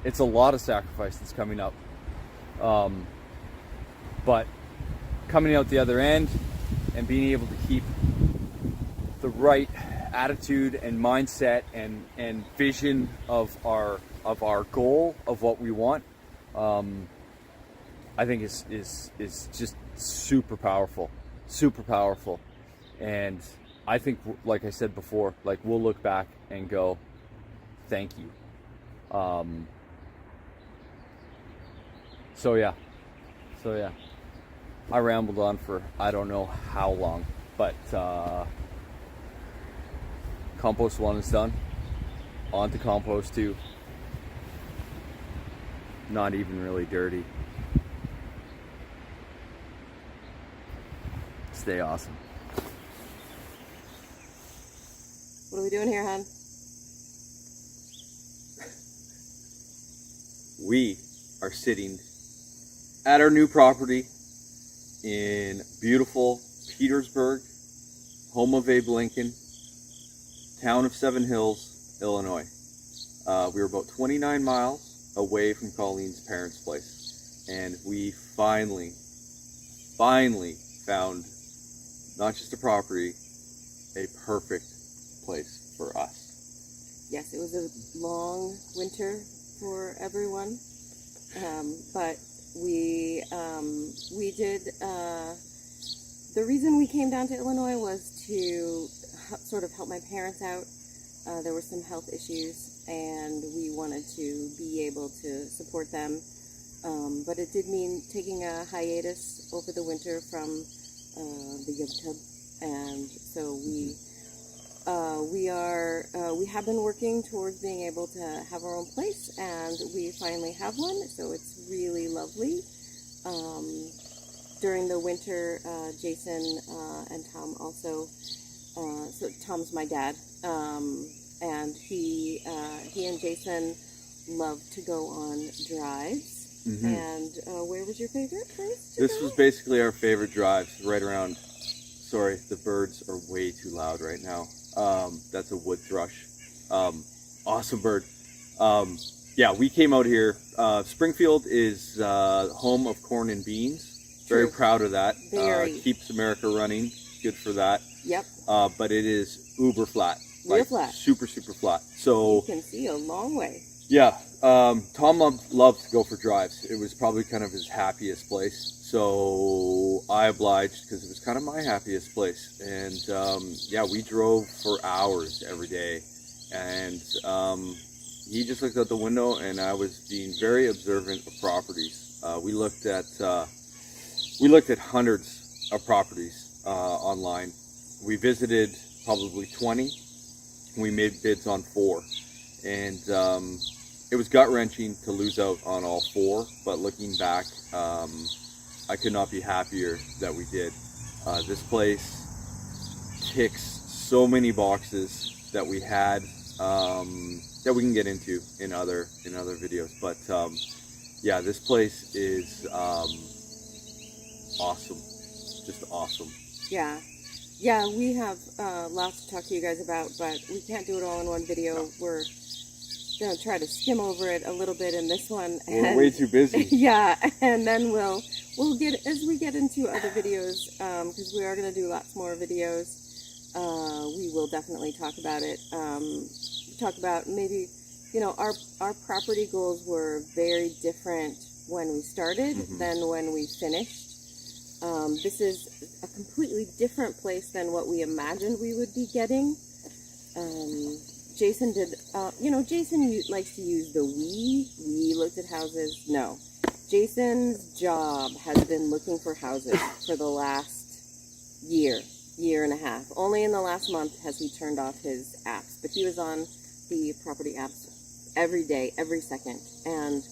it's a lot of sacrifice that's coming up. But coming out the other end and being able to keep the right attitude and mindset and vision of our goal of what we want, I think is just super powerful, and I think, like I said before, like we'll look back and go, thank you. So yeah, I rambled on for I don't know how long, but compost 1 is done. On to compost 2. Not even really dirty. Stay awesome. What are we doing here, hon? We are sitting at our new property in beautiful Petersburg, home of Abe Lincoln, town of Seven Hills, Illinois. We were about 29 miles away from Colleen's parents' place, and we finally found not just a property, a perfect place for us. Yes, it was a long winter for everyone, but we did. The reason we came down to Illinois was to sort of help my parents out. There were some health issues, and we wanted to be able to support them. But it did mean taking a hiatus over the winter from the YouTube, and so we have been working towards being able to have our own place, and we finally have one. So it's really lovely. During the winter, Jason and Tom also. So Tom's my dad, and he and Jason love to go on drives. Mm-hmm. And where was your favorite place? This was basically our favorite drives, right around. Sorry, the birds are way too loud right now. That's a wood thrush. Awesome bird. Yeah, we came out here. Springfield is home of corn and beans. Very proud of that. Keeps America running. Good for that. Yep. But it is uber flat. Real flat. Super flat. So you can see a long way. Yeah. Tom loved to go for drives. It was probably kind of his happiest place. So I obliged because it was kind of my happiest place. And yeah, we drove for hours every day. And he just looked out the window, and I was being very observant of properties. We looked at hundreds of properties online. We visited probably 20. We made bids on 4, and it was gut-wrenching to lose out on all 4. But looking back, I could not be happier that we did. This place ticks so many boxes that we had that we can get into in other videos. But yeah, this place is awesome, just awesome. Yeah, we have lots to talk to you guys about, but we can't do it all in one video. No. We're gonna try to skim over it a little bit in this one. We're way too busy. Yeah, and then we'll get, as we get into other videos, because we are gonna do lots more videos. We will definitely talk about it. Talk about maybe, you know, our property goals were very different when we started than when we finished. This is a completely different place than what we imagined we would be getting. Jason did, you know, Jason likes to use the we looked at houses. No, Jason's job has been looking for houses for the last year and a half. Only in the last month has he turned off his apps, but he was on the property apps every day, every second. And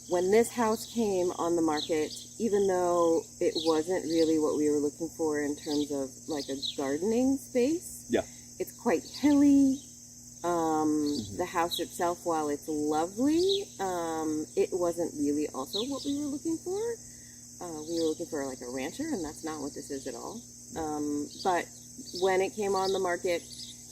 when this house came on the market, even though it wasn't really what we were looking for in terms of like a gardening space, yeah, it's quite hilly. The house itself, while it's lovely, it wasn't really also what we were looking for. We were looking for like a rancher, and that's not what this is at all. But when it came on the market,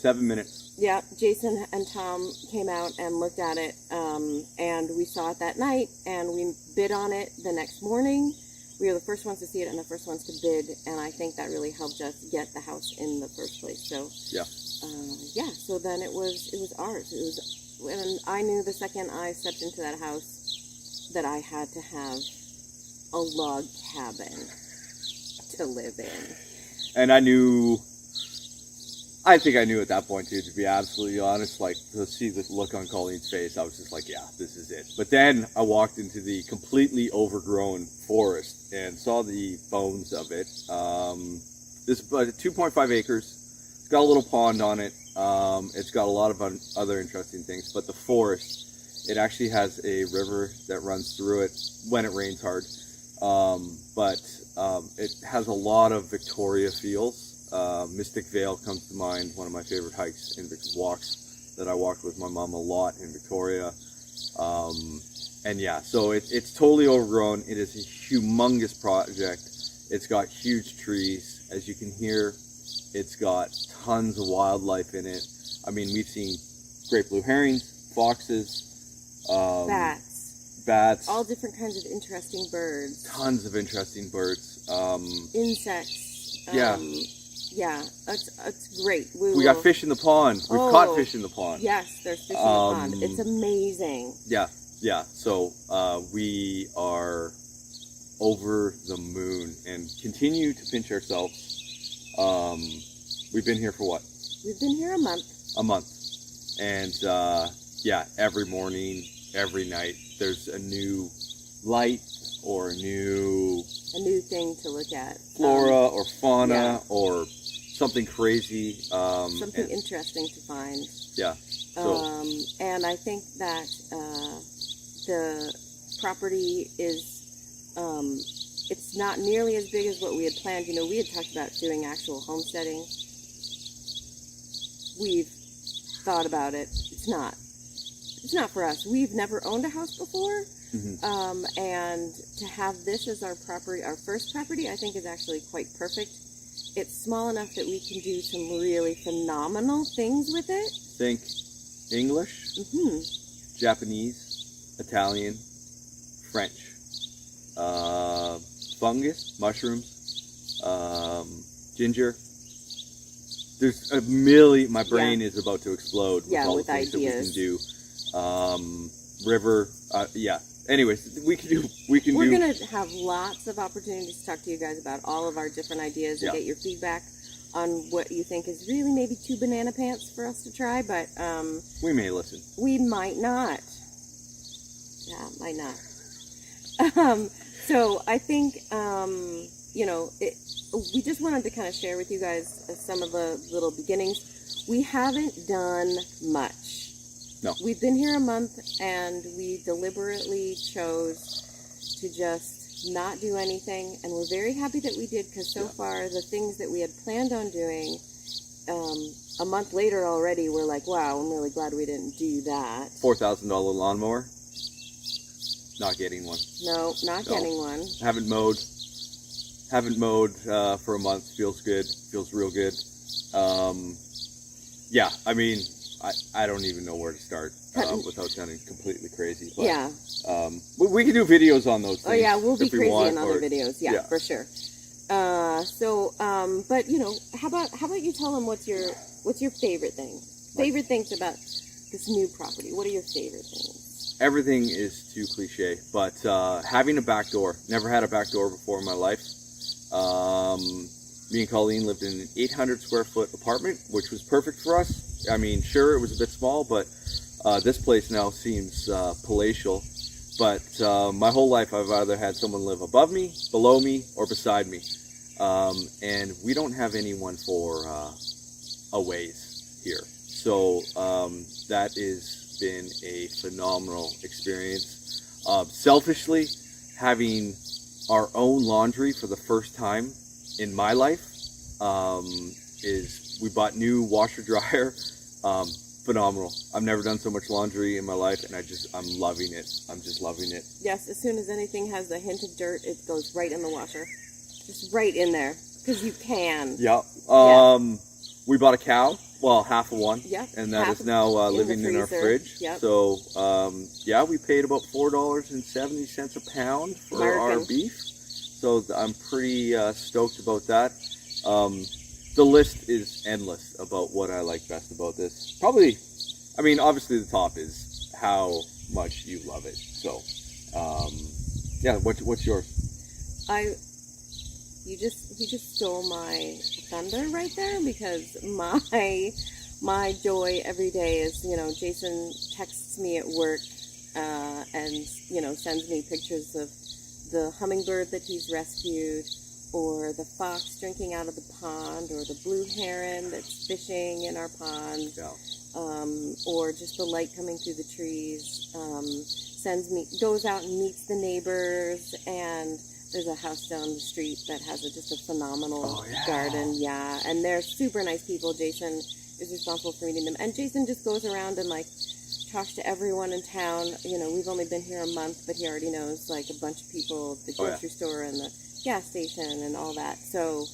7 minutes. Yeah, Jason and Tom came out and looked at it, and we saw it that night, and we bid on it the next morning. We were the first ones to see it and the first ones to bid, and I think that really helped us get the house in the first place. So Yeah. So then it was ours. It was, and I knew the second I stepped into that house that I had to have a log cabin to live in. And I think I knew at that point too, to be absolutely honest, like to see the look on Colleen's face, I was just like, yeah, this is it. But then I walked into the completely overgrown forest and saw the bones of it. This is 2.5 acres. It's got a little pond on it. It's got a lot of other interesting things, but the forest, it actually has a river that runs through it when it rains hard. But it has a lot of Victoria feels. Mystic Vale comes to mind, one of my favorite hikes and walks that I walked with my mom a lot in Victoria. And yeah, so it's totally overgrown. It is a humongous project. It's got huge trees. As you can hear, it's got tons of wildlife in it. I mean, we've seen great blue herrings, foxes, bats, all different kinds of interesting birds, tons of interesting birds, insects. Yeah. Yeah, it's great. We got fish in the pond. We've caught fish in the pond. Yes, there's fish in the pond. It's amazing. Yeah. So we are over the moon and continue to pinch ourselves. We've been here for what? We've been here a month. A month. And every morning, every night, there's a new light or a new thing to look at. Flora or fauna or something crazy. Something interesting to find. Yeah. So. And I think that the property is, it's not nearly as big as what we had planned. You know, we had talked about doing actual homesteading. We've thought about it. It's not for us. We've never owned a house before. Mm-hmm. And to have this as our property, our first property, I think is actually quite perfect. It's small enough that we can do some really phenomenal things with it. Think English, Japanese, Italian, French, fungus, mushrooms, ginger. There's a million. My brain is about to explode with all the things ideas. That we can do. River, Anyways, we're gonna have lots of opportunities to talk to you guys about all of our different ideas and get your feedback on what you think is really maybe too banana pants for us to try, but we may listen. We might not. Yeah, might not. So I think we just wanted to kind of share with you guys some of the little beginnings. We haven't done much. No. We've been here a month, and we deliberately chose to just not do anything, and we're very happy that we did, because so far the things that we had planned on doing, a month later already, we're like, wow, I'm really glad we didn't do that. $4,000 lawnmower. Not getting one. No, not getting one. Haven't mowed for a month. Feels good. Feels real good. I mean, I don't even know where to start without sounding completely crazy. But, we can do videos on those things. Oh yeah, we'll be crazy in other videos. Yeah, for sure. But how about you tell them what's your favorite thing? Favorite things about this new property. What are your favorite things? Everything is too cliche, but having a back door. Never had a back door before in my life. Me and Colleen lived in an 800 square foot apartment, which was perfect for us. I mean, sure, it was a bit small, but this place now seems palatial. But my whole life, I've either had someone live above me, below me, or beside me. And we don't have anyone for a ways here. So that has been a phenomenal experience. Selfishly, having our own laundry for the first time in my life we bought new washer dryer. Phenomenal. I've never done so much laundry in my life, and I'm loving it. I'm just loving it. Yes, as soon as anything has a hint of dirt, it goes right in the washer. Just right in there, because you can. Yeah. we bought a cow. Well, half of one. Yep, And that half is now in the living in our freezer. fridge. Yep. So, yeah, we paid about $4.70 a pound for our American. beef. So I'm pretty stoked about that. The list is endless about what I like best about this. Probably, I mean, obviously the top is how much you love it. So, yeah, what's yours? You just stole my thunder right there, because my joy every day is, Jason texts me at work and sends me pictures of the hummingbird that he's rescued, or the fox drinking out of the pond, or the blue heron that's fishing in our pond, Yeah. or just the light coming through the trees. Goes out and meets the neighbors, and there's a house down the street that has just a phenomenal garden. Yeah, and they're super nice people. Jason is responsible for meeting them, and Jason just goes around and talks to everyone in town. We've only been here a month, but he already knows a bunch of people at the grocery store and the gas station and all that. So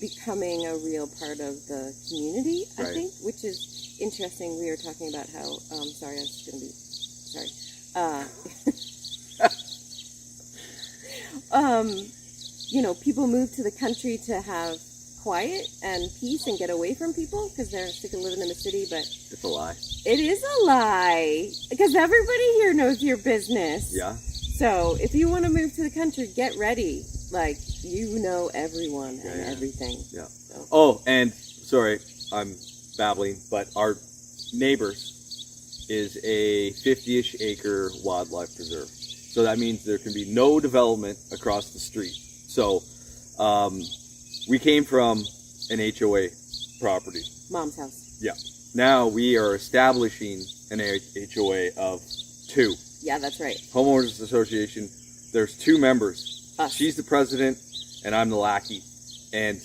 becoming a real part of the community, I Right. think, which is interesting. We were talking about how sorry, I was just gonna be sorry. People move to the country to have quiet and peace and get away from people because they're sick of living in the city, but It's a lie. it is a lie, because everybody here knows your business. Yeah. So if you want to move to the country, get ready. You know everyone and everything. Yeah. So. Oh, and sorry, I'm babbling, but our neighbors is a 50-ish acre wildlife preserve. So that means there can be no development across the street. So we came from an HOA property. Mom's house. Yeah. Now we are establishing an HOA of 2. Yeah, that's right. Homeowners Association. There's 2 members. Us. She's the president, and I'm the lackey. And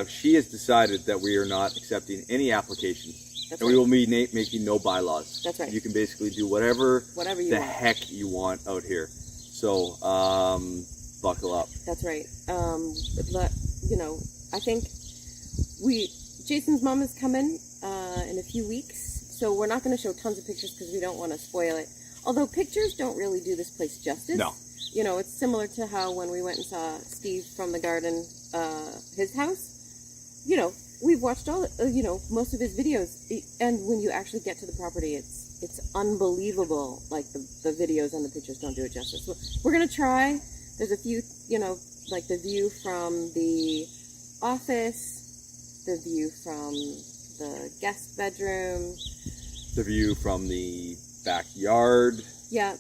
she has decided that we are not accepting any applications. That's And right. we will be making no bylaws. That's right. You can basically do whatever Whatever you the want. heck you want out here. So, buckle up. That's right. I think Jason's mom is coming in a few weeks, so we're not going to show tons of pictures because we don't want to spoil it. Although pictures don't really do this place justice. No. It's similar to how when we went and saw Steve from the garden, his house, we've watched most of his videos, and when you actually get to the property, it's unbelievable. The videos and the pictures don't do it justice. So we're gonna try. There's a few, the view from the office, the view from the guest bedroom, The view from the backyard. yeah,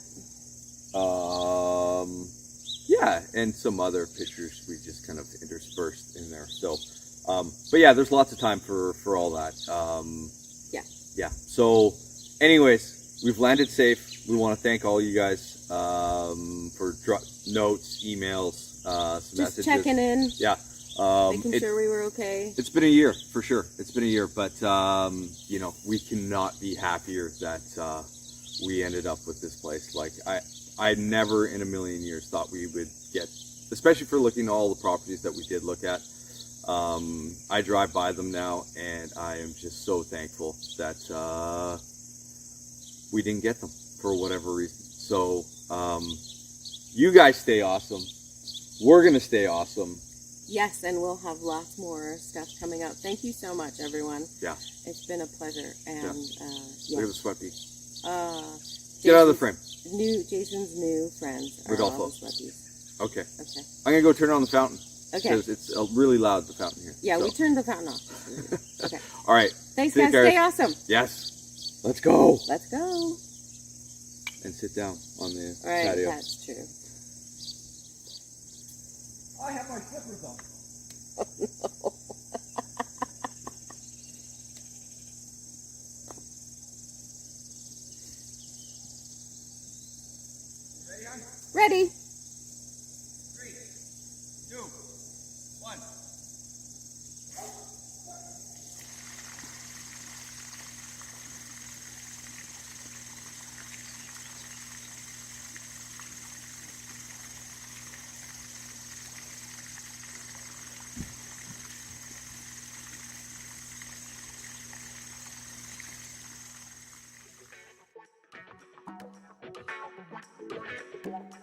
Yeah, and some other pictures we just kind of interspersed in there. So, but yeah, there's lots of time for all that. Yeah. So, anyways, we've landed safe. We want to thank all you guys for notes, emails, some just messages. checking in, Yeah. making sure we were okay. It's been a year, for sure. It's been a year, but, we cannot be happier that we ended up with this place. I never in a million years thought we would get, especially for looking at all the properties that we did look at. I drive by them now, and I am just so thankful that we didn't get them for whatever reason. So, you guys stay awesome. We're going to stay awesome. Yes, and we'll have lots more stuff coming out. Thank you so much, everyone. Yeah. It's been a pleasure. And Look at the sweat beads. Get Get out of the frame. Jason's new friends are Rodolfo. all the Sweaties. Okay. Okay. I'm going to go turn on the fountain. Okay. Because it's really loud, the fountain here. Yeah, So. we turned the fountain off. Okay. All right. Thanks, Take guys. care. Stay awesome. Yes. Let's go. Let's go. And sit down on the All right, patio. that's true. I have my slippers on. Ready? 3, 2, 1. Ready?